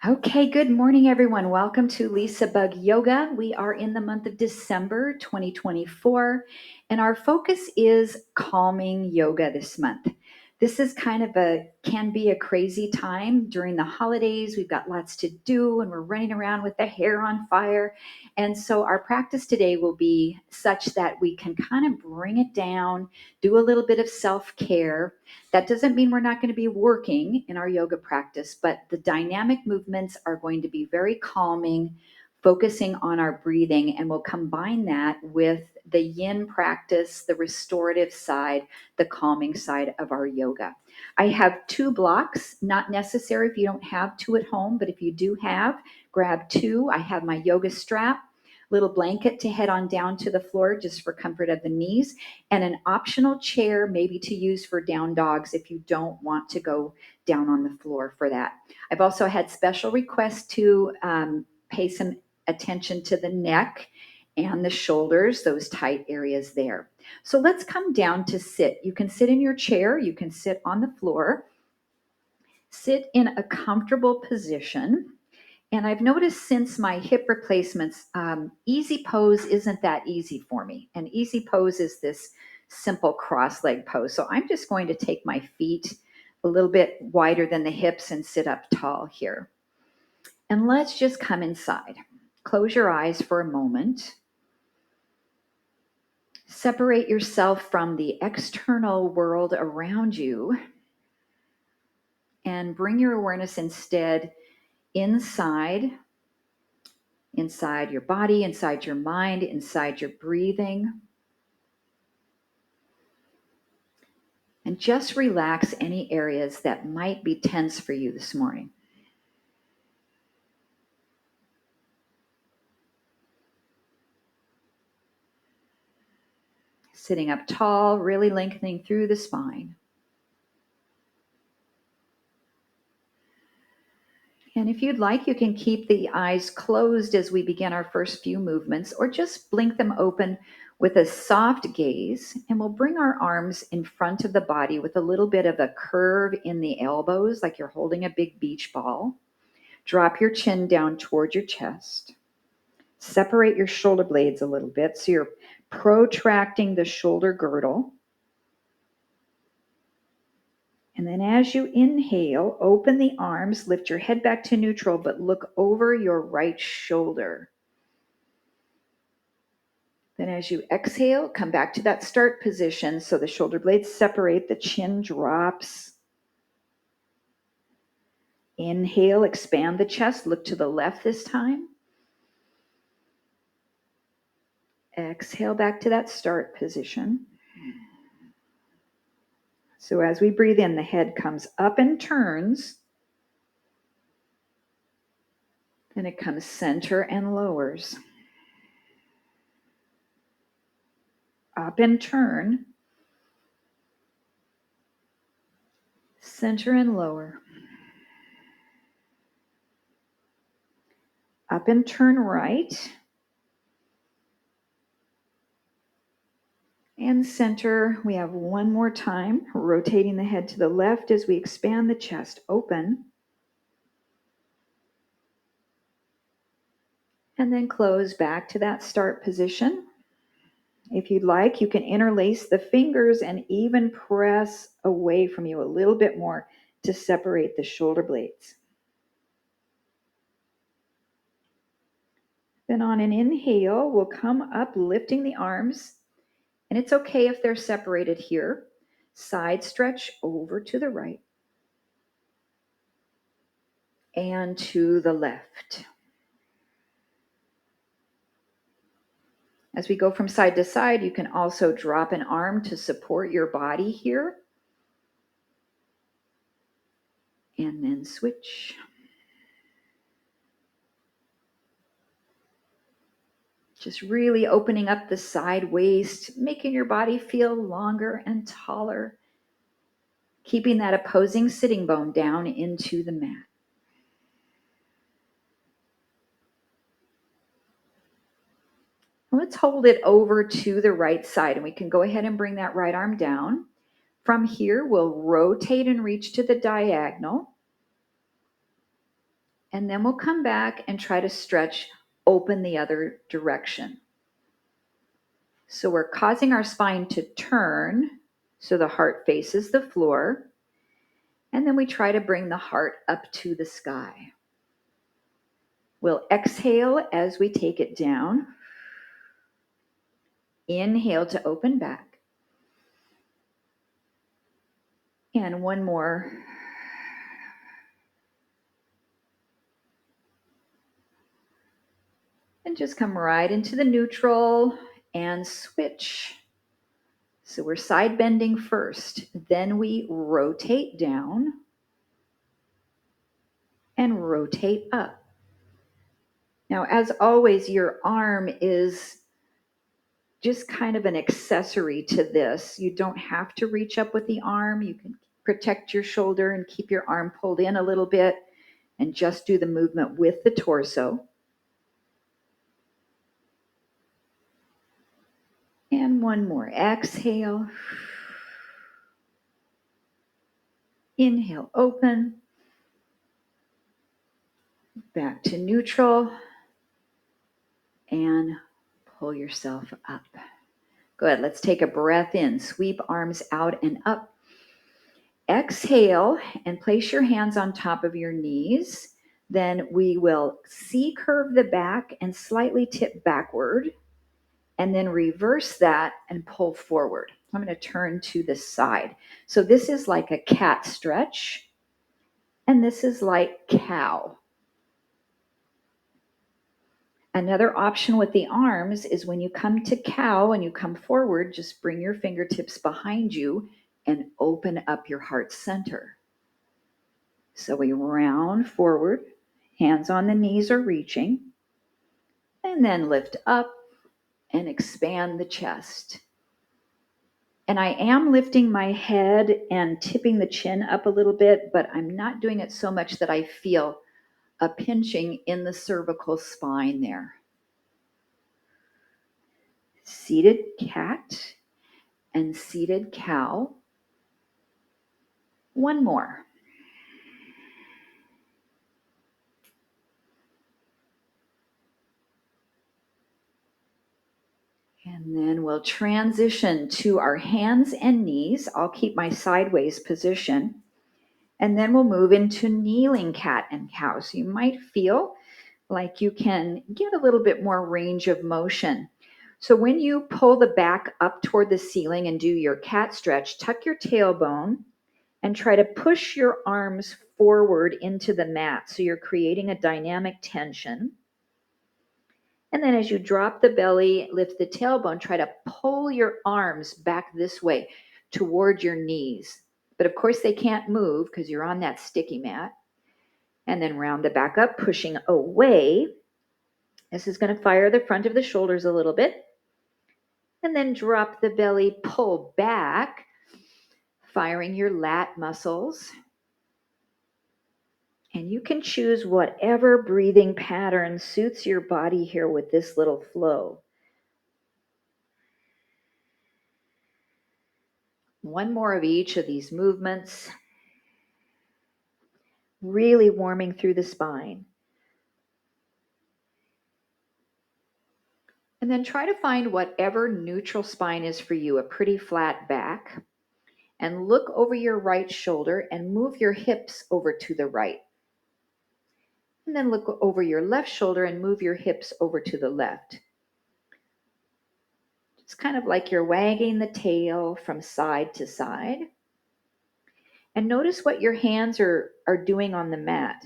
Okay, good morning, everyone. Welcome to LisaBug Yoga. We are in the month of December 2024, and our focus is calming yoga this month. This is can be a crazy time during the holidays. We've got lots to do, and we're running around with the hair on fire. And so, our practice today will be such that we can kind of bring it down, do a little bit of self care. That doesn't mean we're not going to be working in our yoga practice, but the dynamic movements are going to be very calming, focusing on our breathing, and we'll combine that with the yin practice, the restorative side, the calming side of our yoga. I have two blocks, not necessary if you don't have two at home, but if you do have, grab two. I have my yoga strap, little blanket to head on down to the floor just for comfort of the knees, and an optional chair maybe to use for down dogs if you don't want to go down on the floor for that. I've also had special requests to pay some attention to the neck and the shoulders, those tight areas there. So let's come down to sit. You can sit in your chair, you can sit on the floor, sit in a comfortable position. And I've noticed since my hip replacements, easy pose isn't that easy for me. And easy pose is this simple cross leg pose. So I'm just going to take my feet a little bit wider than the hips and sit up tall here. And let's just come inside. Close your eyes for a moment. Separate yourself from the external world around you and bring your awareness instead inside your body, inside your mind, inside your breathing. And just relax any areas that might be tense for you this morning. Sitting up tall, really lengthening through the spine. And if you'd like, you can keep the eyes closed as we begin our first few movements, or just blink them open with a soft gaze. And we'll bring our arms in front of the body with a little bit of a curve in the elbows, like you're holding a big beach ball. Drop your chin down toward your chest. Separate your shoulder blades a little bit so you're protracting the shoulder girdle. And then as you inhale, open the arms, lift your head back to neutral, but look over your right shoulder. Then as you exhale, come back to that start position so the shoulder blades separate, the chin drops. Inhale, expand the chest, look to the left this time. Exhale back to that start position. So as we breathe in, the head comes up and turns. Then it comes center and lowers. Up and turn. Center and lower. Up and turn right. And center. We have one more time, rotating the head to the left as we expand the chest, open. And then close back to that start position. If you'd like, you can interlace the fingers and even press away from you a little bit more to separate the shoulder blades. Then on an inhale, we'll come up, lifting the arms. And it's okay if they're separated here. Side stretch over to the right and to the left. As we go from side to side, you can also drop an arm to support your body here. And then switch. Just really opening up the side waist, making your body feel longer and taller. Keeping that opposing sitting bone down into the mat. Let's hold it over to the right side, and we can go ahead and bring that right arm down. From here, we'll rotate and reach to the diagonal. And then we'll come back and try to stretch open the other direction. So we're causing our spine to turn so the heart faces the floor. And then we try to bring the heart up to the sky. We'll exhale as we take it down. Inhale to open back. And one more. And just come right into the neutral and switch. So we're side bending first. Then we rotate down and rotate up. Now, as always, your arm is just kind of an accessory to this. You don't have to reach up with the arm. You can protect your shoulder and keep your arm pulled in a little bit and just do the movement with the torso. And one more. Exhale. Inhale, open. Back to neutral. And pull yourself up. Good. Let's take a breath in. Sweep arms out and up. Exhale and place your hands on top of your knees. Then we will C-curve the back and slightly tip backward. And then reverse that and pull forward. I'm going to turn to the side. So this is like a cat stretch. And this is like cow. Another option with the arms is when you come to cow and you come forward, just bring your fingertips behind you and open up your heart center. So we round forward, hands on the knees or reaching, and then lift up and expand the chest. And I am lifting my head and tipping the chin up a little bit, but I'm not doing it so much that I feel a pinching in the cervical spine there. Seated cat and seated cow. One more. And then we'll transition to our hands and knees. I'll keep my sideways position. And then we'll move into kneeling cat and cow. So you might feel like you can get a little bit more range of motion. So when you pull the back up toward the ceiling and do your cat stretch, tuck your tailbone and try to push your arms forward into the mat. So you're creating a dynamic tension. And then as you drop the belly, lift the tailbone, try to pull your arms back this way toward your knees. But of course they can't move because you're on that sticky mat. And then round the back up, pushing away. This is going to fire the front of the shoulders a little bit. And then drop the belly, pull back, firing your lat muscles. And you can choose whatever breathing pattern suits your body here with this little flow. One more of each of these movements. Really warming through the spine. And then try to find whatever neutral spine is for you, a pretty flat back. And look over your right shoulder and move your hips over to the right. And then look over your left shoulder and move your hips over to the left. It's kind of like you're wagging the tail from side to side. And notice what your hands are doing on the mat.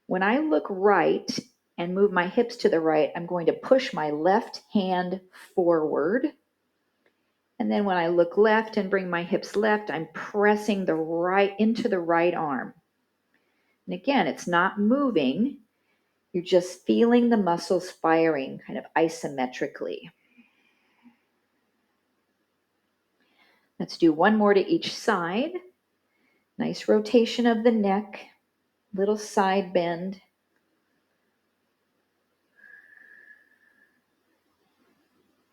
When I look right and move my hips to the right, I'm going to push my left hand forward. And then when I look left and bring my hips left, I'm pressing the right into the right arm. And again, it's not moving. You're just feeling the muscles firing kind of isometrically. Let's do one more to each side. Nice rotation of the neck, little side bend.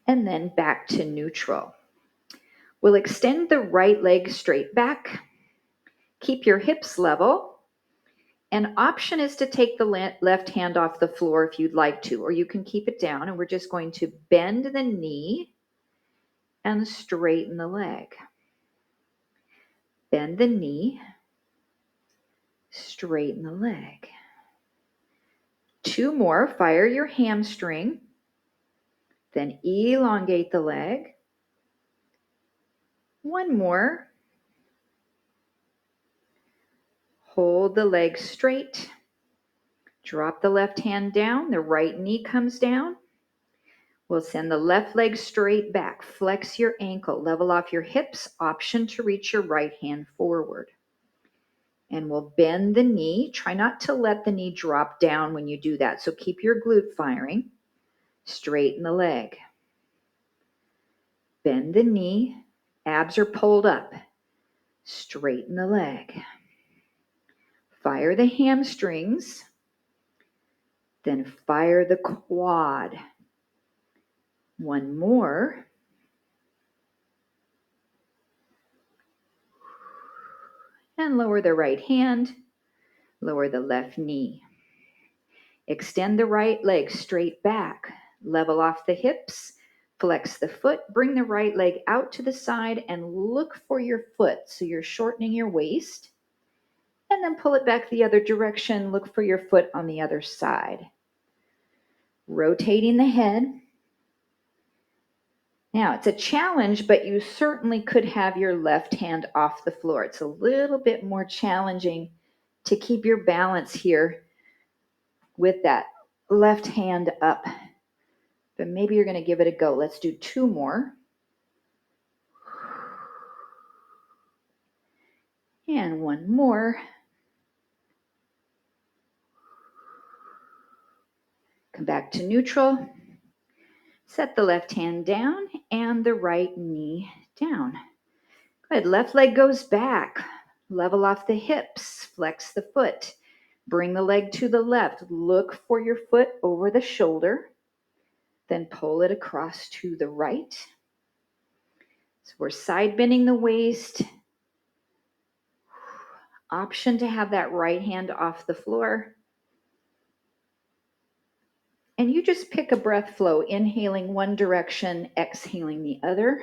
And then back to neutral. We'll extend the right leg straight back. Keep your hips level. An option is to take the left hand off the floor if you'd like to, or you can keep it down, and we're just going to bend the knee and straighten the leg. Bend the knee, straighten the leg. 2 more, fire your hamstring, then elongate the leg. 1 more. Hold the leg straight. Drop the left hand down, the right knee comes down. We'll send the left leg straight back. Flex your ankle, level off your hips, option to reach your right hand forward. And we'll bend the knee. Try not to let the knee drop down when you do that. So keep your glute firing. Straighten the leg. Bend the knee. Abs are pulled up. Straighten the leg. Fire the hamstrings. Then fire the quad. 1 more. And lower the right hand. Lower the left knee. Extend the right leg straight back. Level off the hips. Flex the foot. Bring the right leg out to the side and look for your foot. So you're shortening your waist. And then pull it back the other direction. Look for your foot on the other side. Rotating the head. Now, it's a challenge, but you certainly could have your left hand off the floor. It's a little bit more challenging to keep your balance here with that left hand up. But maybe you're going to give it a go. Let's do 2 more. And 1 more. Come back to neutral. Set the left hand down and the right knee down. Good. Left leg goes back. Level off the hips. Flex the foot. Bring the leg to the left. Look for your foot over the shoulder. Then pull it across to the right. So we're side bending the waist. Option to have that right hand off the floor. And you just pick a breath flow, inhaling one direction, exhaling the other.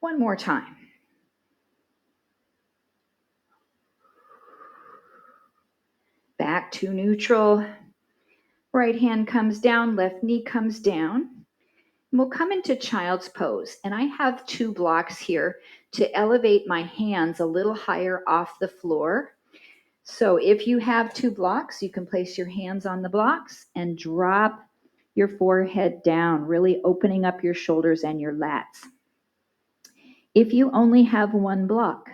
1 more time. Back to neutral. Right hand comes down, left knee comes down. And we'll come into child's pose. And I have 2 blocks here to elevate my hands a little higher off the floor. So if you have 2 blocks, you can place your hands on the blocks and drop your forehead down, really opening up your shoulders and your lats. If you only have 1 block,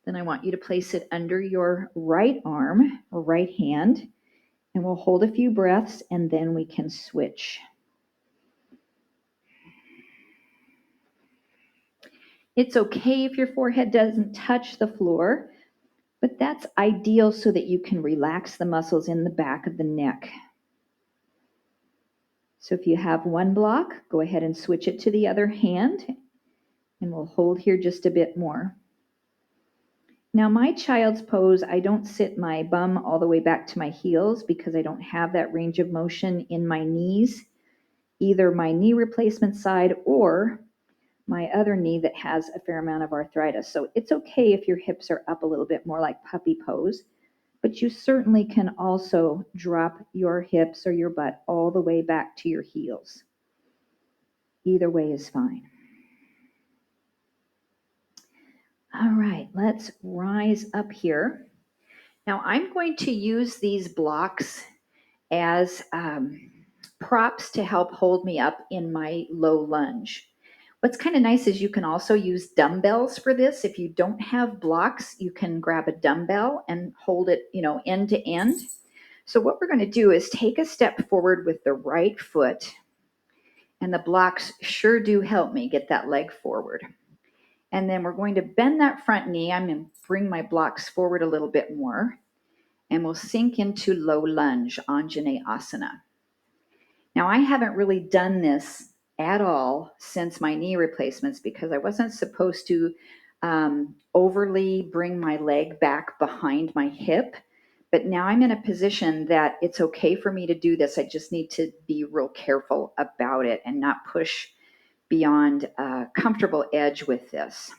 then I want you to place it under your right arm or right hand, and we'll hold a few breaths and then we can switch. It's okay if your forehead doesn't touch the floor, but that's ideal so that you can relax the muscles in the back of the neck. So if you have 1 block, go ahead and switch it to the other hand, and we'll hold here just a bit more. Now, my child's pose, I don't sit my bum all the way back to my heels because I don't have that range of motion in my knees, either my knee replacement side or my other knee that has a fair amount of arthritis. So it's okay if your hips are up a little bit more like puppy pose, but you certainly can also drop your hips or your butt all the way back to your heels. Either way is fine. All right, let's rise up here. Now I'm going to use these blocks as props to help hold me up in my low lunge. What's kind of nice is you can also use dumbbells for this. If you don't have blocks, you can grab a dumbbell and hold it, end to end. So what we're going to do is take a step forward with the right foot, and the blocks sure do help me get that leg forward. And then we're going to bend that front knee. I'm going to bring my blocks forward a little bit more, and we'll sink into low lunge, Anjaneyasana. Now, I haven't really done this at all since my knee replacements because I wasn't supposed to overly bring my leg back behind my hip. But now I'm in a position that it's okay for me to do this. I just need to be real careful about it and not push beyond a comfortable edge with this.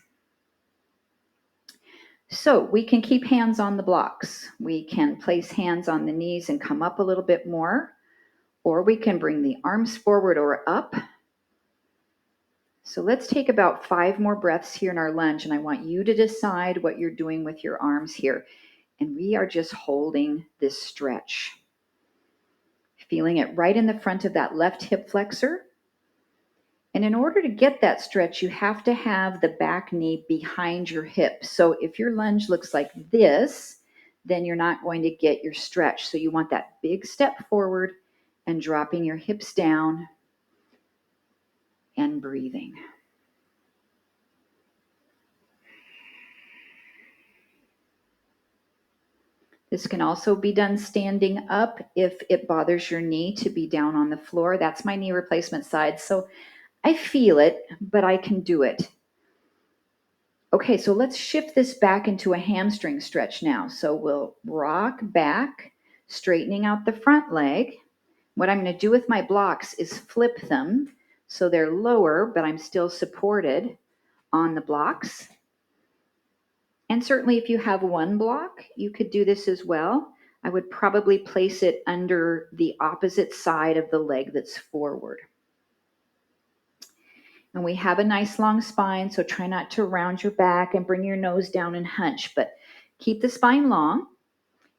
So we can keep hands on the blocks. We can place hands on the knees and come up a little bit more, or we can bring the arms forward or up. So let's take about 5 more breaths here in our lunge, and I want you to decide what you're doing with your arms here. And we are just holding this stretch. Feeling it right in the front of that left hip flexor. And in order to get that stretch, you have to have the back knee behind your hip. So if your lunge looks like this, then you're not going to get your stretch. So you want that big step forward and dropping your hips down and breathing. This can also be done standing up if it bothers your knee to be down on the floor. That's my knee replacement side. So I feel it, but I can do it. Okay, so let's shift this back into a hamstring stretch now. So we'll rock back, straightening out the front leg. What I'm going to do with my blocks is flip them so they're lower, but I'm still supported on the blocks. And certainly if you have one block, you could do this as well. I would probably place it under the opposite side of the leg that's forward. And we have a nice long spine, so try not to round your back and bring your nose down and hunch, but keep the spine long.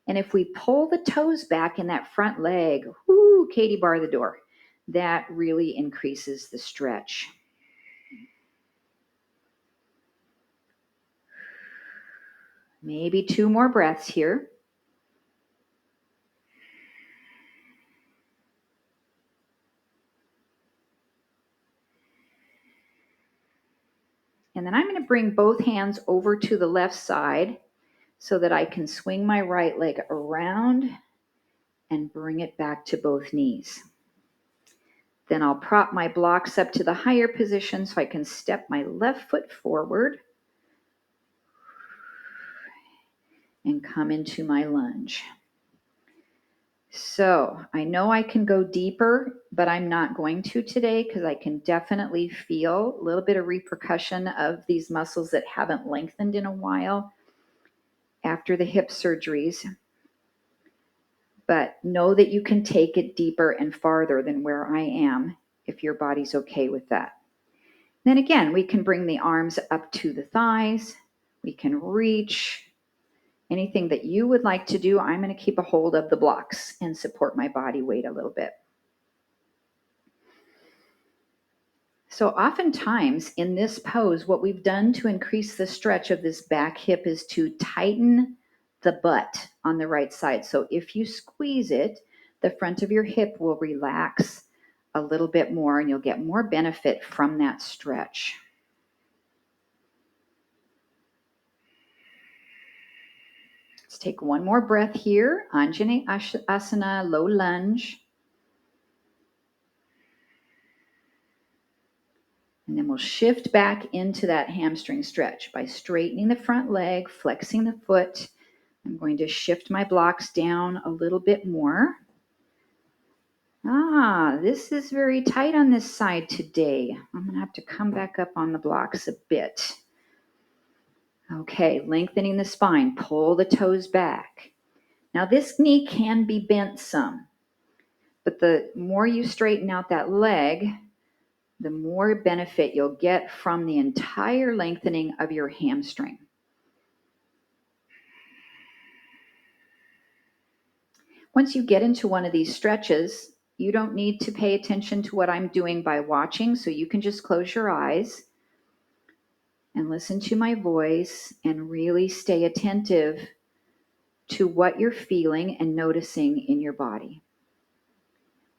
And if we pull the toes back in that front leg, whoo, Katie bar the door, that really increases the stretch. Maybe 2 more breaths here. And then I'm going to bring both hands over to the left side so that I can swing my right leg around and bring it back to both knees. Then I'll prop my blocks up to the higher position so I can step my left foot forward and come into my lunge. So I know I can go deeper, but I'm not going to today because I can definitely feel a little bit of repercussion of these muscles that haven't lengthened in a while after the hip surgeries. But know that you can take it deeper and farther than where I am if your body's okay with that. Then again, we can bring the arms up to the thighs. We can reach. Anything that you would like to do, I'm going to keep a hold of the blocks and support my body weight a little bit. So oftentimes in this pose, what we've done to increase the stretch of this back hip is to tighten the butt on the right side. So if you squeeze it, the front of your hip will relax a little bit more and you'll get more benefit from that stretch. Let's take one more breath here. Anjali Asana, low lunge. And then we'll shift back into that hamstring stretch by straightening the front leg, flexing the foot. I'm going to shift my blocks down a little bit more. This is very tight on this side today. I'm going to have to come back up on the blocks a bit. Okay, lengthening the spine, pull the toes back. Now this knee can be bent some, but the more you straighten out that leg, the more benefit you'll get from the entire lengthening of your hamstring. Once you get into one of these stretches, you don't need to pay attention to what I'm doing by watching, so you can just close your eyes and listen to my voice and really stay attentive to what you're feeling and noticing in your body.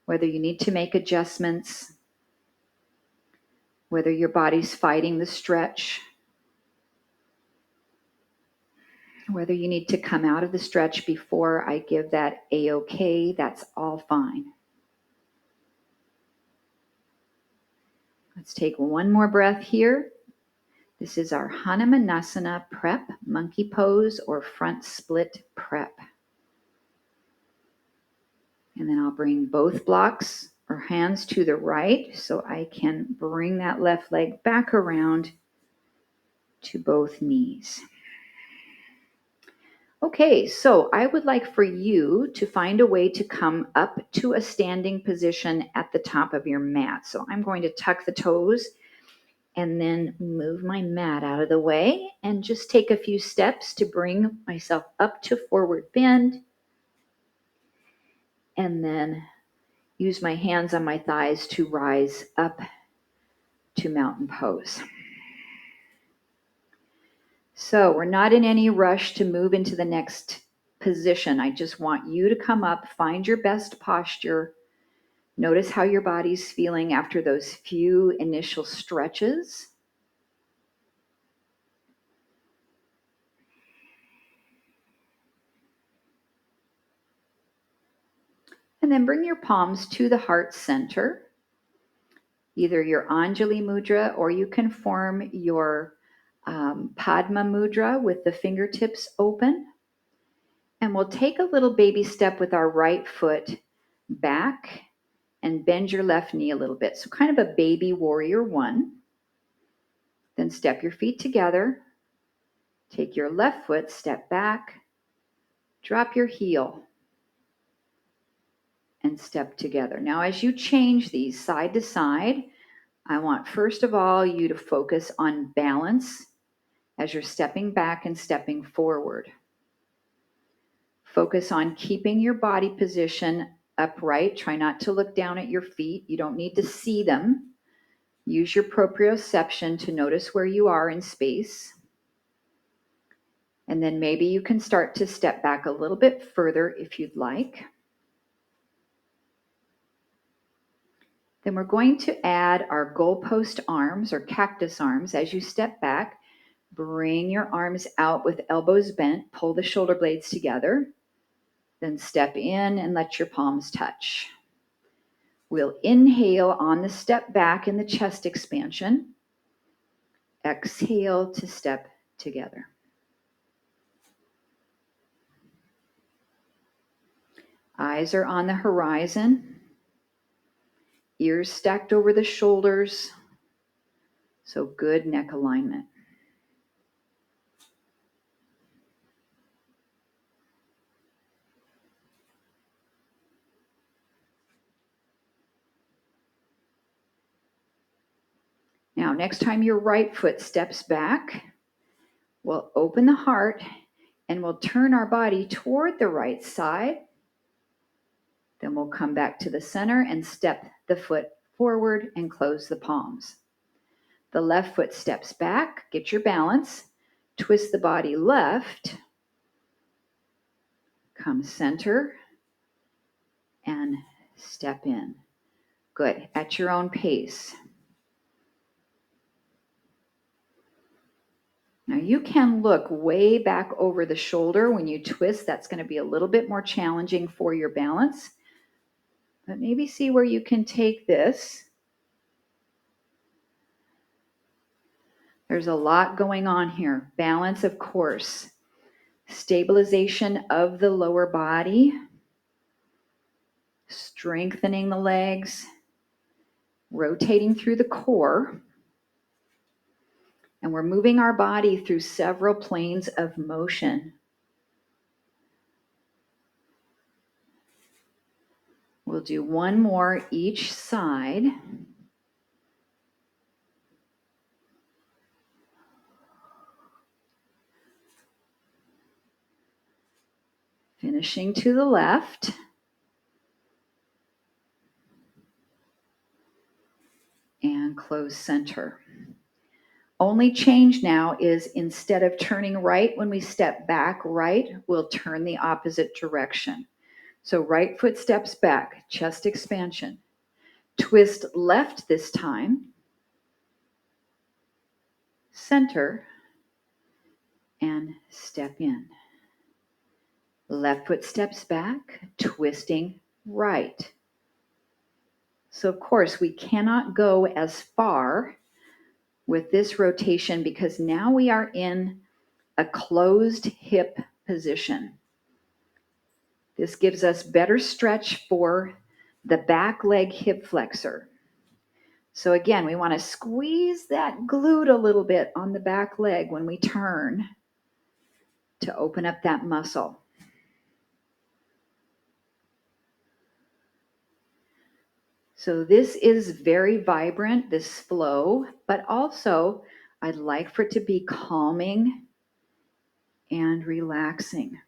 Whether you need to make adjustments, whether your body's fighting the stretch, whether you need to come out of the stretch before I give that A-OK, that's all fine. Let's take one more breath here. This is our Hanumanasana prep, monkey pose, or front split prep. And then I'll bring both blocks or hands to the right so I can bring that left leg back around to both knees. Okay, so I would like for you to find a way to come up to a standing position at the top of your mat. So I'm going to tuck the toes and then move my mat out of the way and just take a few steps to bring myself up to forward bend, and then use my hands on my thighs to rise up to mountain pose. So we're not in any rush to move into the next position. I just want you to come up, find your best posture. Notice how your body's feeling after those few initial stretches. And then bring your palms to the heart center, either your Anjali Mudra, or you can form your Padma Mudra with the fingertips open. And we'll take a little baby step with our right foot back and bend your left knee a little bit. So kind of a baby warrior one. Then step your feet together. Take your left foot, step back, drop your heel, and step together. Now, as you change these side to side, I want first of all you to focus on balance as you're stepping back and stepping forward. Focus on keeping your body position upright. Try not to look down at your feet. You don't need to see them. Use your proprioception to notice where you are in space. And then maybe you can start to step back a little bit further if you'd like. Then we're going to add our goalpost arms or cactus arms. As you step back, bring your arms out with elbows bent, pull the shoulder blades together, then step in and let your palms touch. We'll inhale on the step back in the chest expansion. Exhale to step together. Eyes are on the horizon. Ears stacked over the shoulders. So good neck alignment. Now, next time your right foot steps back, we'll open the heart and we'll turn our body toward the right side. Then we'll come back to the center and step the foot forward and close the palms. The left foot steps back, get your balance, twist the body left, come center, and step in. Good, at your own pace. Now you can look way back over the shoulder when you twist. That's going to be a little bit more challenging for your balance. But maybe see where you can take this. There's a lot going on here. Balance, of course. Stabilization of the lower body. Strengthening the legs. Rotating through the core. And we're moving our body through several planes of motion. We'll do one more each side. Finishing to the left. And close center. Only change now is instead of turning right when we step back right, we'll turn the opposite direction. So right foot steps back, chest expansion. Twist left this time. Center. And step in. Left foot steps back, twisting right. So of course we cannot go as far with this rotation because now we are in a closed hip position. This gives us better stretch for the back leg hip flexor. So again, we want to squeeze that glute a little bit on the back leg when we turn to open up that muscle. So this is very vibrant, this flow, but also I'd like for it to be calming and relaxing.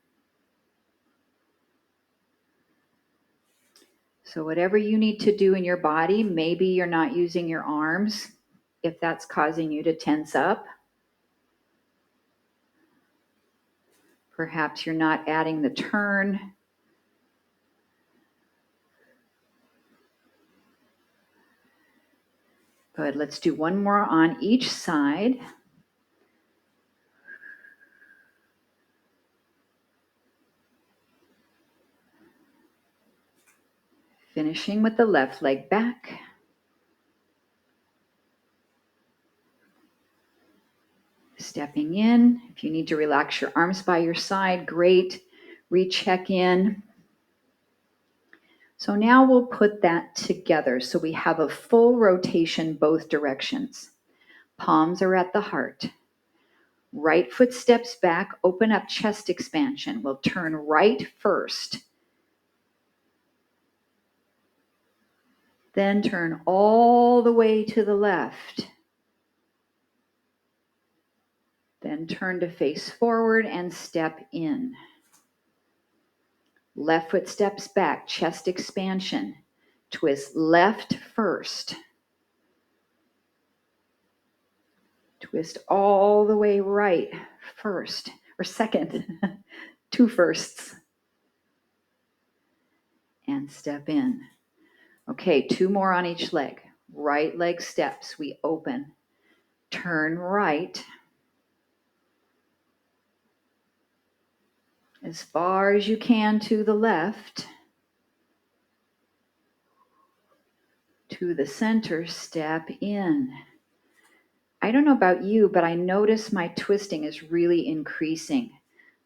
So whatever you need to do in your body, maybe you're not using your arms if that's causing you to tense up. Perhaps you're not adding the turn. Good, let's do one more on each side. Finishing with the left leg back. Stepping in. If you need to relax your arms by your side, great. Recheck in. So now we'll put that together so we have a full rotation both directions. Palms are at the heart. Right foot steps back, open up chest expansion. We'll turn right first. Then turn all the way to the left. Then turn to face forward and step in. Left foot steps back, chest expansion. Twist left first. Twist all the way right first, or second, two firsts. And step in. Okay, two more on each leg. Right leg steps, we open. Turn right. As far as you can to the left. To the center, step in. I don't know about you, but I notice my twisting is really increasing.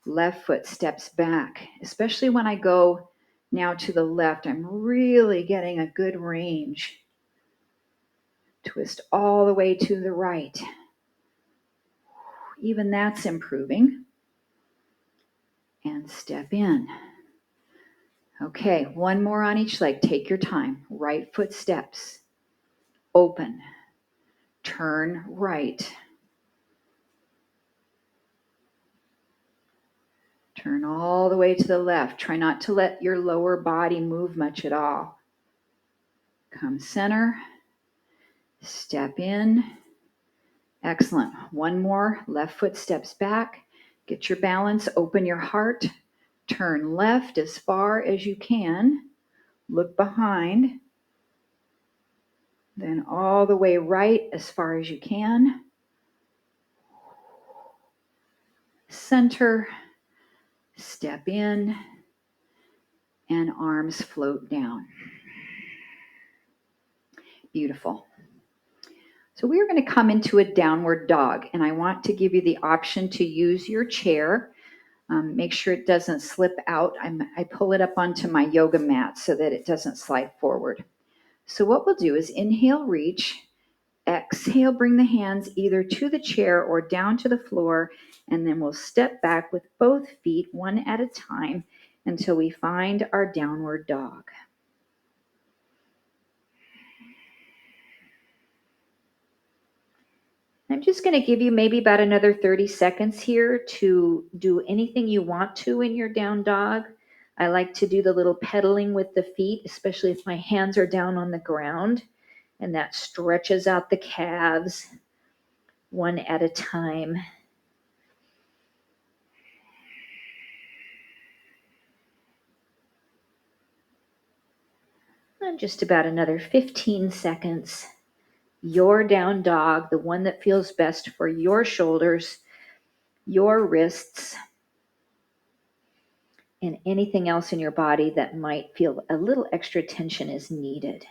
Left foot steps back, especially when I go now to the left. I'm really getting a good range. Twist all the way to the right. Even that's improving. And step in. Okay, one more on each leg. Take your time. Right foot steps. Open. Turn right. Turn all the way to the left. Try not to let your lower body move much at all. Come center. Step in. Excellent. One more. Left foot steps back. Get your balance. Open your heart. Turn left as far as you can. Look behind. Then all the way right as far as you can. Center. Step in. And arms float down. Beautiful. So we are going to come into a downward dog, and I want to give you the option to use your chair. Make sure it doesn't slip out. I pull it up onto my yoga mat so that it doesn't slide forward. So what we'll do is inhale, reach. Exhale, bring the hands either to the chair or down to the floor, and then we'll step back with both feet one at a time until we find our downward dog. I'm just going to give you maybe about another 30 seconds here to do anything you want to in your down dog. I like to do the little pedaling with the feet, especially if my hands are down on the ground, and that stretches out the calves one at a time. And just about another 15 seconds. Your down dog, the one that feels best for your shoulders, your wrists, and anything else in your body that might feel a little extra tension is needed.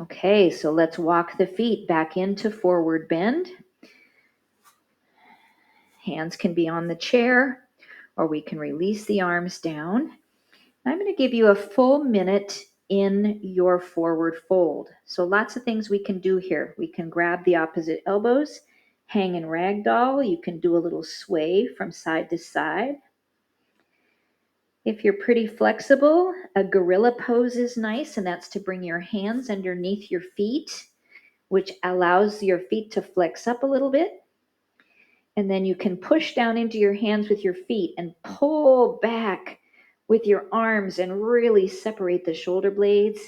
Okay, so let's walk the feet back into forward bend. Hands can be on the chair, or we can release the arms down. I'm going to give you a full minute in your forward fold. So lots of things we can do here. We can grab the opposite elbows, hang in ragdoll. You can do a little sway from side to side. If you're pretty flexible, a gorilla pose is nice, and that's to bring your hands underneath your feet, which allows your feet to flex up a little bit. And then you can push down into your hands with your feet and pull back with your arms and really separate the shoulder blades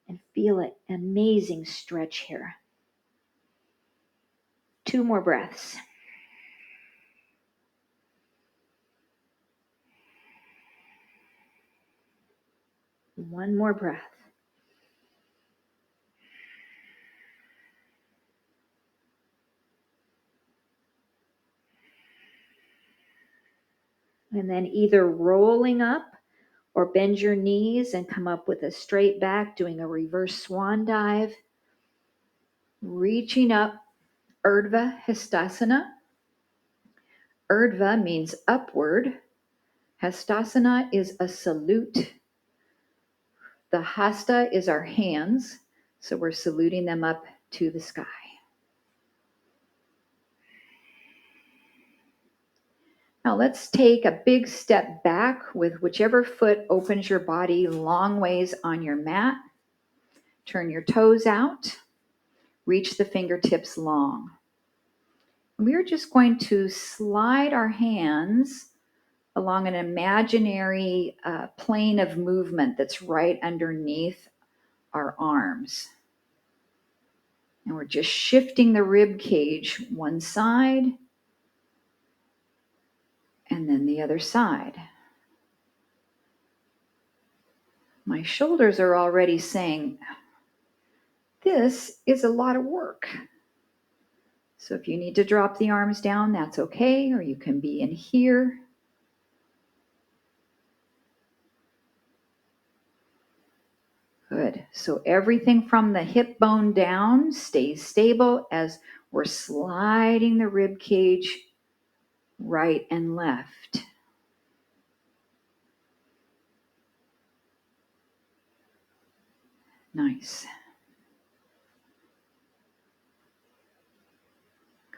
and feel an amazing stretch here. 2 more breaths. One more breath. And then either rolling up or bend your knees and come up with a straight back, doing a reverse swan dive. Reaching up, Urdhva Hastasana. Urdhva means upward. Hastasana is a salute. The hasta is our hands, so we're saluting them up to the sky. Now let's take a big step back with whichever foot opens your body long ways on your mat. Turn your toes out. Reach the fingertips long. We're just going to slide our hands along an imaginary plane of movement that's right underneath our arms. And we're just shifting the rib cage one side and then the other side. My shoulders are already saying, this is a lot of work. So if you need to drop the arms down, that's okay, or you can be in here. Good. So everything from the hip bone down stays stable as we're sliding the rib cage right and left. Nice.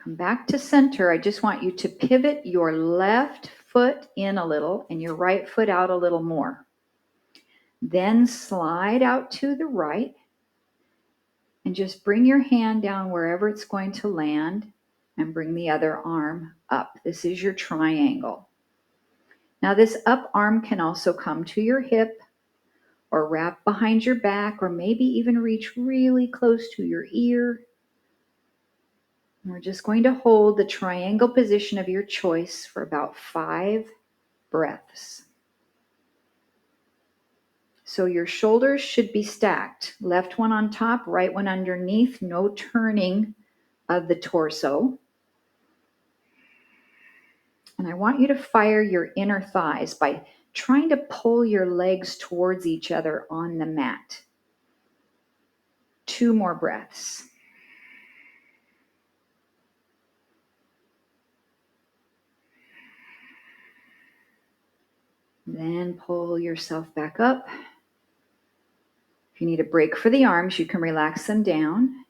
Come back to center. I just want you to pivot your left foot in a little and your right foot out a little more. Then slide out to the right and just bring your hand down wherever it's going to land and bring the other arm up. This is your triangle. Now this up arm can also come to your hip or wrap behind your back or maybe even reach really close to your ear. And we're just going to hold the triangle position of your choice for about 5 breaths. So your shoulders should be stacked. Left one on top, right one underneath, no turning of the torso. And I want you to fire your inner thighs by trying to pull your legs towards each other on the mat. 2 more breaths. Then pull yourself back up. If you need a break for the arms, you can relax them down.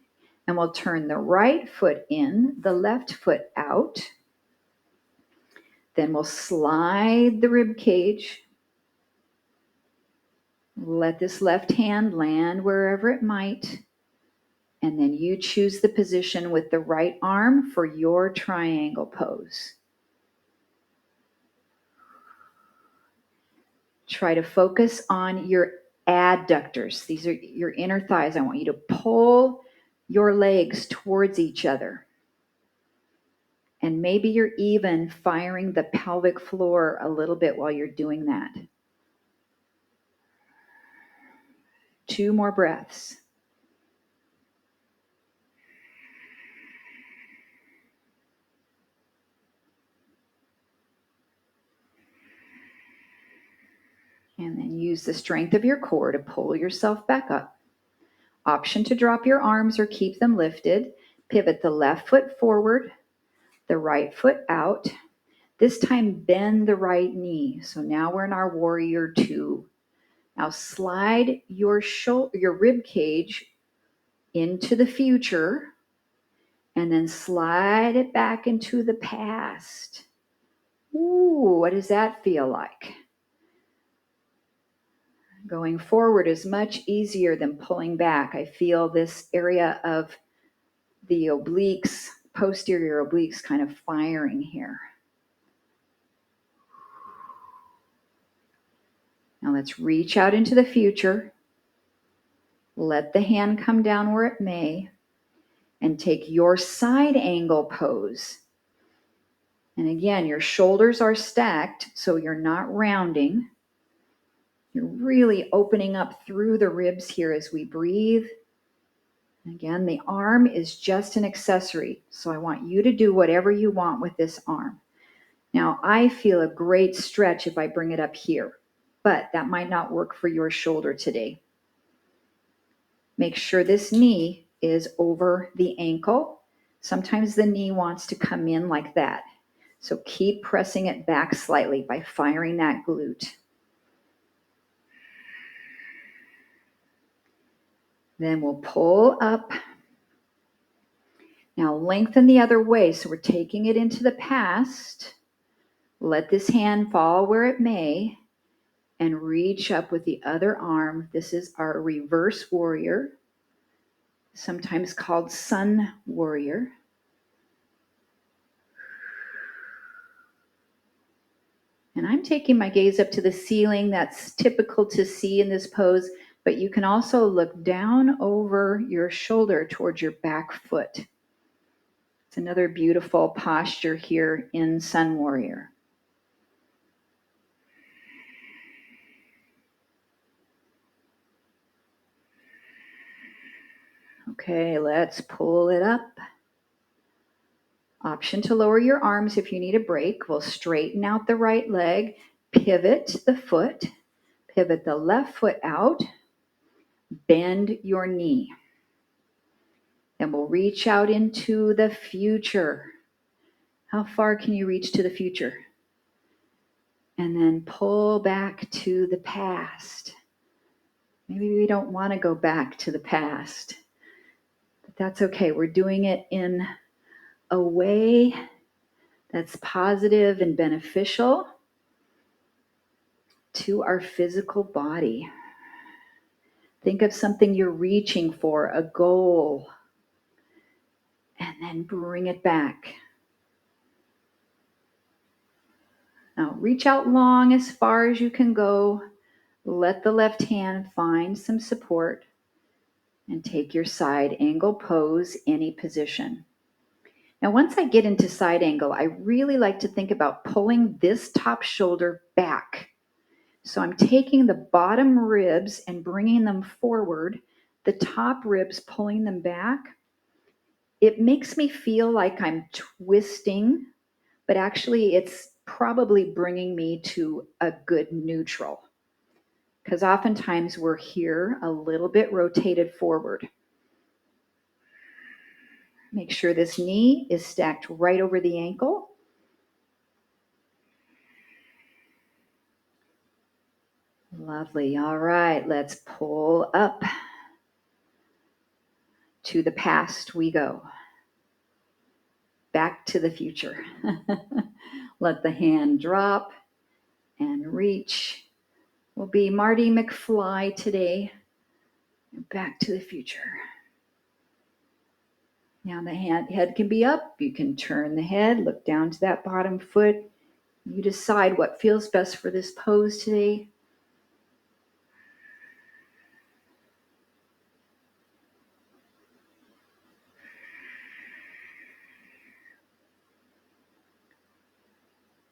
And we'll turn the right foot in, the left foot out. Then we'll slide the rib cage. Let this left hand land wherever it might. And then you choose the position with the right arm for your triangle pose. Try to focus on your adductors. These are your inner thighs. I want you to pull your legs towards each other. And maybe you're even firing the pelvic floor a little bit while you're doing that. 2 more breaths. And then use the strength of your core to pull yourself back up. Option to drop your arms or keep them lifted. Pivot the left foot forward, the right foot out. This time bend the right knee. So now we're in our warrior two. Now slide your rib cage into the future and then slide it back into the past. Ooh, what does that feel like? Going forward is much easier than pulling back. I feel this area of the obliques, posterior obliques, kind of firing here. Now let's reach out into the future. Let the hand come down where it may, and take your side angle pose. And again, your shoulders are stacked, so you're not rounding. You're really opening up through the ribs here as we breathe. Again, the arm is just an accessory, so I want you to do whatever you want with this arm. Now, I feel a great stretch if I bring it up here, but that might not work for your shoulder today. Make sure this knee is over the ankle. Sometimes the knee wants to come in like that. So keep pressing it back slightly by firing that glute. Then we'll pull up. Now lengthen the other way. So we're taking it into the past. Let this hand fall where it may and reach up with the other arm. This is our reverse warrior, sometimes called sun warrior. And I'm taking my gaze up to the ceiling. That's typical to see in this pose, but you can also look down over your shoulder towards your back foot. It's another beautiful posture here in Sun Warrior. Okay, let's pull it up. Option to lower your arms if you need a break. We'll straighten out the right leg, pivot the foot, pivot the left foot out, bend your knee. Then we'll reach out into the future. How far can you reach to the future? And then pull back to the past. Maybe we don't want to go back to the past, but that's okay. We're doing it in a way that's positive and beneficial to our physical body. Think of something you're reaching for, a goal, and then bring it back. Now reach out long as far as you can go. Let the left hand find some support and take your side angle pose, any position. Now, once I get into side angle, I really like to think about pulling this top shoulder back. So I'm taking the bottom ribs and bringing them forward, the top ribs pulling them back. It makes me feel like I'm twisting, but actually it's probably bringing me to a good neutral, because oftentimes we're here a little bit rotated forward. Make sure this knee is stacked right over the ankle. Lovely. All right, let's pull up. To the past we go. Back to the future. Let the hand drop and reach. We'll be Marty McFly today. Back to the future. Now the head can be up. You can turn the head, look down to that bottom foot. You decide what feels best for this pose today.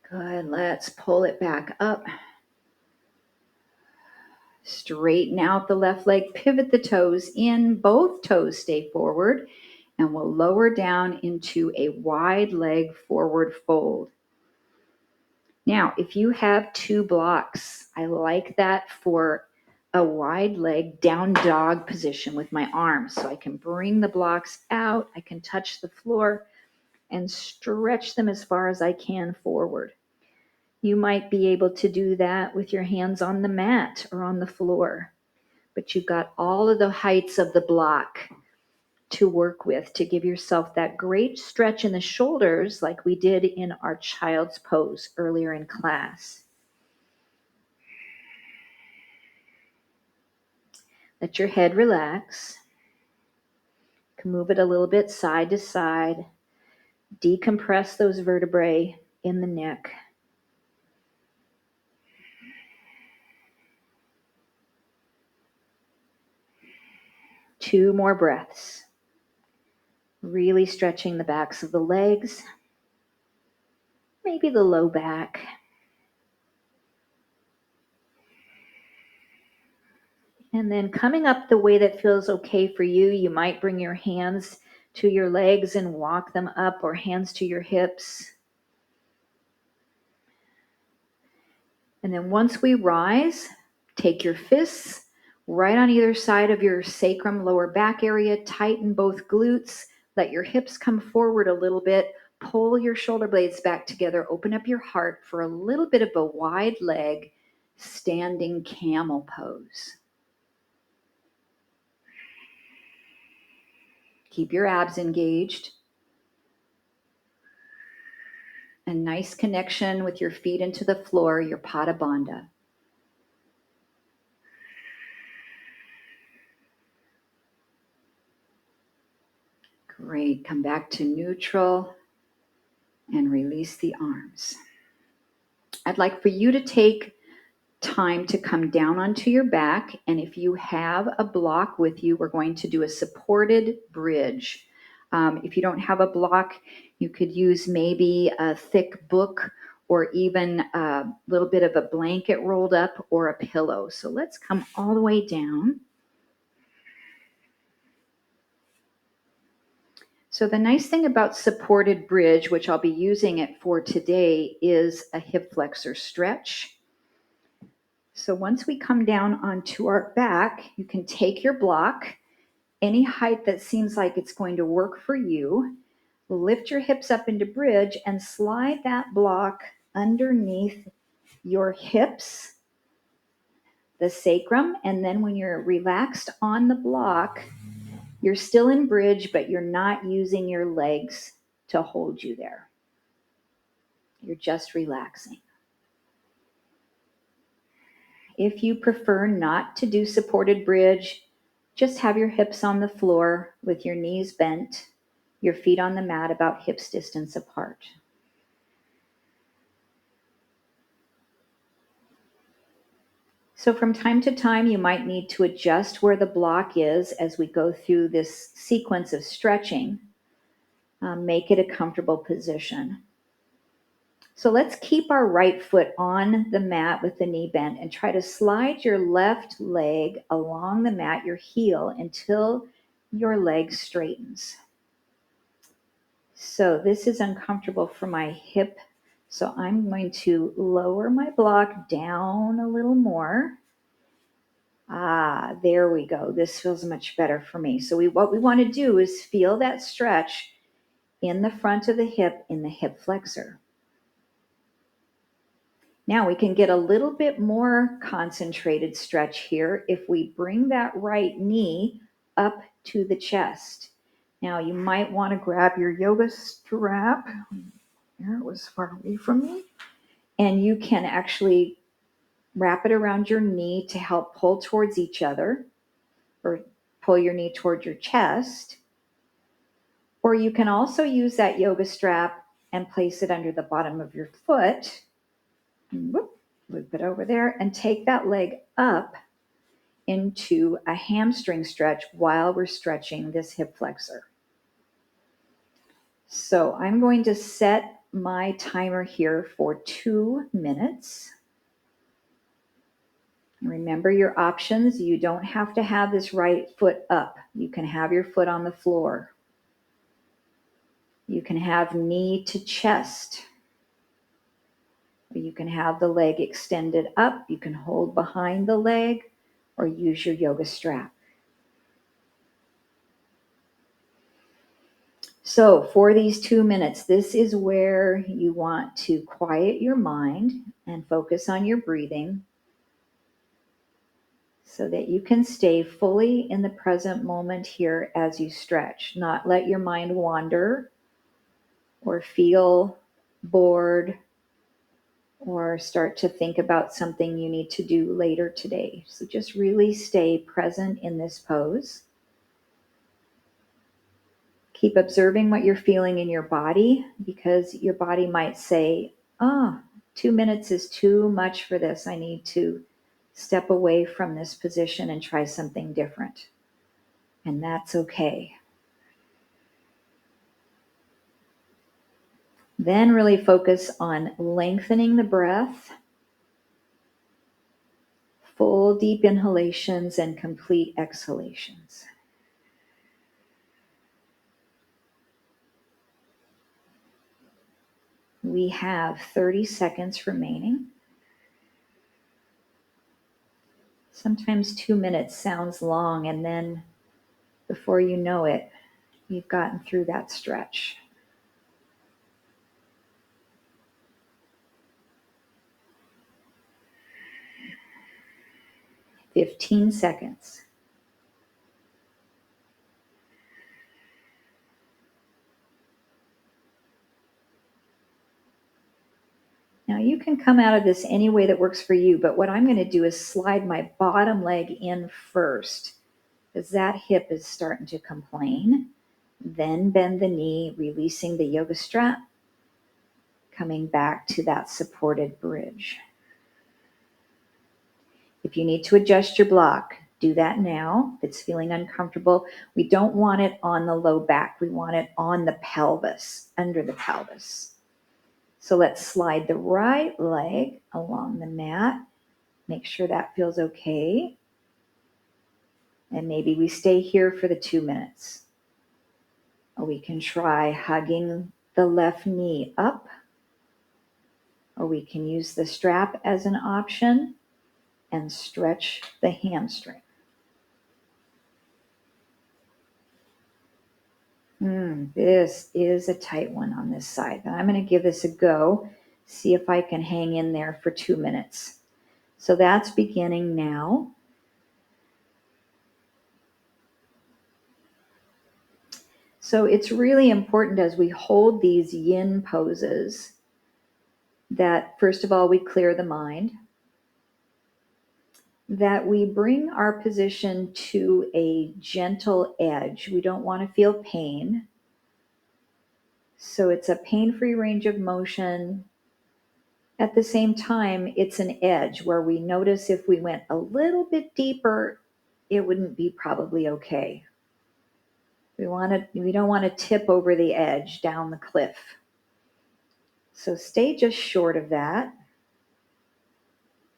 Good. Let's pull it back up. Straighten out the left leg, pivot the toes in, both toes stay forward, and we'll lower down into a wide leg forward fold. Now, if you have two blocks, I like that for a wide leg down dog position with my arms. So I can bring the blocks out, I can touch the floor and stretch them as far as I can forward. You might be able to do that with your hands on the mat or on the floor, but you've got all of the heights of the block to work with to give yourself that great stretch in the shoulders like we did in our child's pose earlier in class. Let your head relax. You can move it a little bit side to side. Decompress those vertebrae in the neck. Two more breaths. Really stretching the backs of the legs, maybe the low back. And then coming up the way that feels okay for you, you might bring your hands to your legs and walk them up, or hands to your hips. And then once we rise, take your fists right on either side of your sacrum, lower back area, tighten both glutes, let your hips come forward a little bit, pull your shoulder blades back together, open up your heart for a little bit of a wide leg, standing camel pose. Keep your abs engaged. A nice connection with your feet into the floor, your Pada Bandha. Great. Come back to neutral and release the arms. I'd like for you to take time to come down onto your back. And if you have a block with you, we're going to do a supported bridge. If you don't have a block, you could use maybe a thick book or even a little bit of a blanket rolled up or a pillow. So let's come all the way down. So the nice thing about supported bridge, which I'll be using it for today, is a hip flexor stretch. So once we come down onto our back, you can take your block, any height that seems like it's going to work for you, lift your hips up into bridge and slide that block underneath your hips, the sacrum, and then when you're relaxed on the block, you're still in bridge, but you're not using your legs to hold you there. You're just relaxing. If you prefer not to do supported bridge, just have your hips on the floor with your knees bent, your feet on the mat about hips distance apart. So from time to time, you might need to adjust where the block is as we go through this sequence of stretching. Make it a comfortable position. So let's keep our right foot on the mat with the knee bent and try to slide your left leg along the mat, your heel, until your leg straightens. So this is uncomfortable for my hip. So I'm going to lower my block down a little more. There we go. This feels much better for me. So what we want to do is feel that stretch in the front of the hip, in the hip flexor. Now we can get a little bit more concentrated stretch here if we bring that right knee up to the chest. Now you might want to grab your yoga strap. There, it was far away from me. And you can actually wrap it around your knee to help pull towards each other, or pull your knee toward your chest. Or you can also use that yoga strap and place it under the bottom of your foot. Loop it over there and take that leg up into a hamstring stretch while we're stretching this hip flexor. So I'm going to set my timer here for 2 minutes. Remember your options. You don't have to have this right foot up. You can have your foot on the floor. You can have knee to chest. You can have the leg extended up. You can hold behind the leg, or use your yoga strap. So for these 2 minutes, this is where you want to quiet your mind and focus on your breathing so that you can stay fully in the present moment here as you stretch, not let your mind wander or feel bored or start to think about something you need to do later today. So just really stay present in this pose. Keep observing what you're feeling in your body, because your body might say, oh, 2 minutes is too much for this. I need to step away from this position and try something different. And that's okay. Then really focus on lengthening the breath, full deep inhalations and complete exhalations. We have 30 seconds remaining. Sometimes 2 minutes sounds long, and then before you know it, you've gotten through that stretch. 15 seconds. Now you can come out of this any way that works for you, but what I'm going to do is slide my bottom leg in first, because that hip is starting to complain. Then bend the knee, releasing the yoga strap, coming back to that supported bridge. If you need to adjust your block, do that now. If it's feeling uncomfortable, we don't want it on the low back. We want it on the pelvis, under the pelvis. So let's slide the right leg along the mat. Make sure that feels okay. And maybe we stay here for the 2 minutes. Or we can try hugging the left knee up. Or we can use the strap as an option and stretch the hamstring. This is a tight one on this side, but I'm going to give this a go, see if I can hang in there for 2 minutes. So that's beginning now. So it's really important as we hold these yin poses that, first of all, we clear the mind, that we bring our position to a gentle edge. We don't want to feel pain. So it's a pain-free range of motion. At the same time, it's an edge where we notice if we went a little bit deeper, it wouldn't be probably okay. We don't want to tip over the edge down the cliff. So stay just short of that.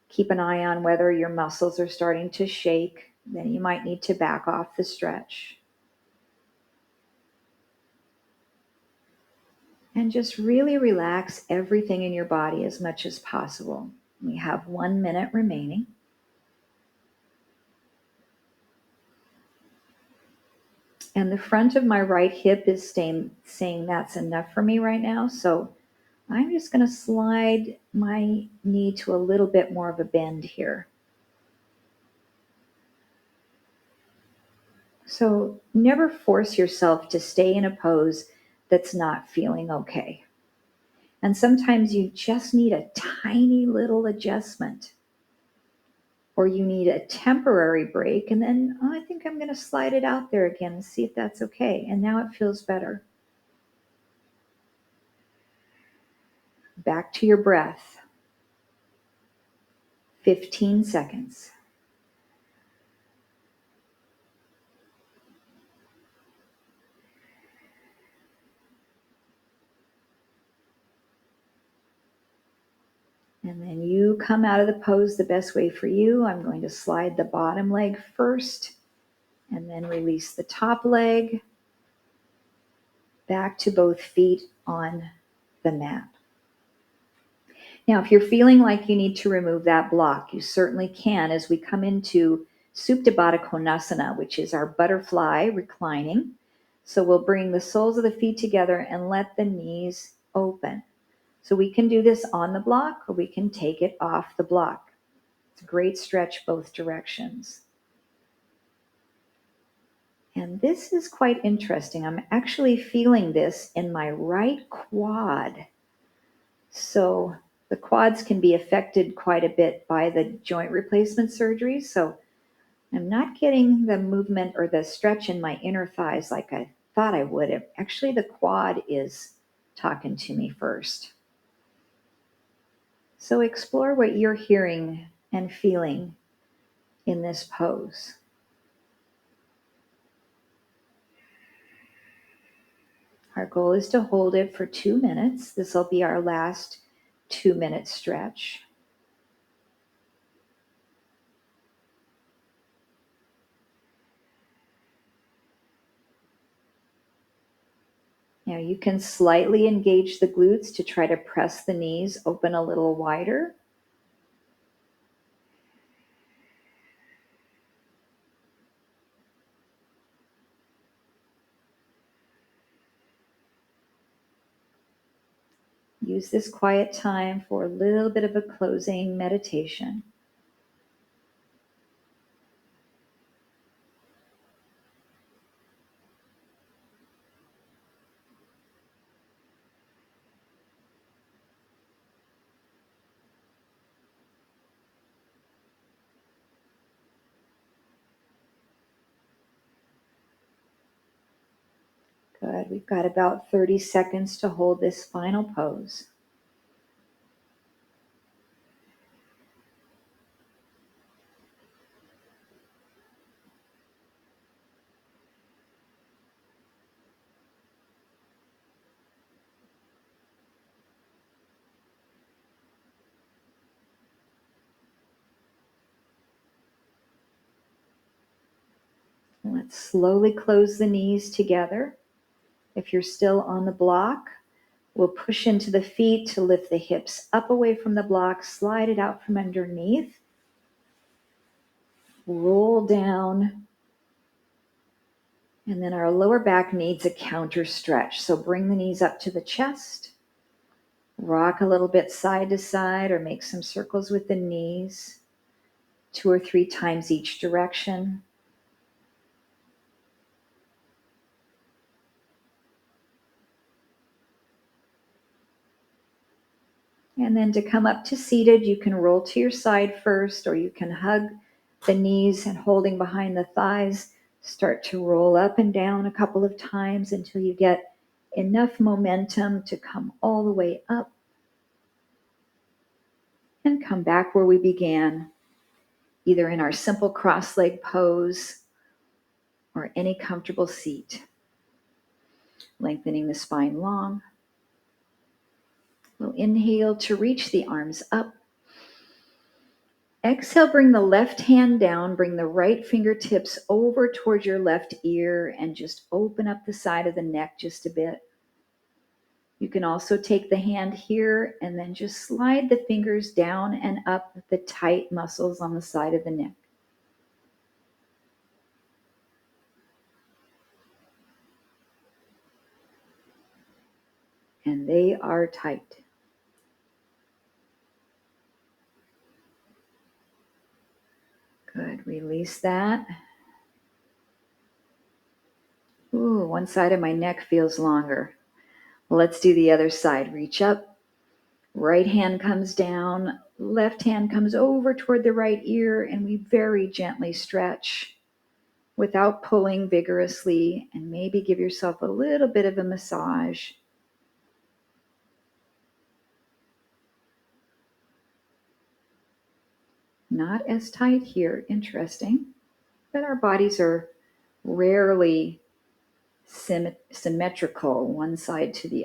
Keep an eye on whether your muscles are starting to shake. Then you might need to back off the stretch. And just really relax everything in your body as much as possible. We have 1 minute remaining. And the front of my right hip is saying that's enough for me right now. So I'm just going to slide my knee to a little bit more of a bend here. So never force yourself to stay in a pose that's not feeling okay. And sometimes you just need a tiny little adjustment, or you need a temporary break. And then, I think I'm going to slide it out there again and see if that's okay. And now it feels better. Back to your breath. 15 seconds. And then you come out of the pose the best way for you. I'm going to slide the bottom leg first and then release the top leg back to both feet on the mat. Now, if you're feeling like you need to remove that block, you certainly can as we come into Supta Baddha Konasana, which is our butterfly reclining. So we'll bring the soles of the feet together and let the knees open. So we can do this on the block or we can take it off the block. It's a great stretch both directions. And this is quite interesting. I'm actually feeling this in my right quad. So the quads can be affected quite a bit by the joint replacement surgery. So I'm not getting the movement or the stretch in my inner thighs like I thought I would have. Actually, the quad is talking to me first. So explore what you're hearing and feeling in this pose. Our goal is to hold it for 2 minutes. This will be our last 2-minute stretch. Now you can slightly engage the glutes to try to press the knees open a little wider. Use this quiet time for a little bit of a closing meditation. Good. We've got about 30 seconds to hold this final pose. Let's slowly close the knees together. If you're still on the block, we'll push into the feet to lift the hips up away from the block, slide it out from underneath, roll down, and then our lower back needs a counter stretch. So bring the knees up to the chest, rock a little bit side to side or make some circles with the knees, 2 or 3 times each direction. And then to come up to seated, you can roll to your side first, or you can hug the knees and holding behind the thighs, start to roll up and down a couple of times until you get enough momentum to come all the way up and come back where we began, either in our simple cross-leg pose or any comfortable seat. Lengthening the spine long. We'll inhale to reach the arms up. Exhale, bring the left hand down, bring the right fingertips over towards your left ear and just open up the side of the neck just a bit. You can also take the hand here and then just slide the fingers down and up the tight muscles on the side of the neck. And they are tight. Good, release that. Ooh, one side of my neck feels longer. Let's do the other side. Reach up, right hand comes down, left hand comes over toward the right ear, and we very gently stretch without pulling vigorously, and maybe give yourself a little bit of a massage. Not as tight here, interesting, but our bodies are rarely symmetrical one side to the other.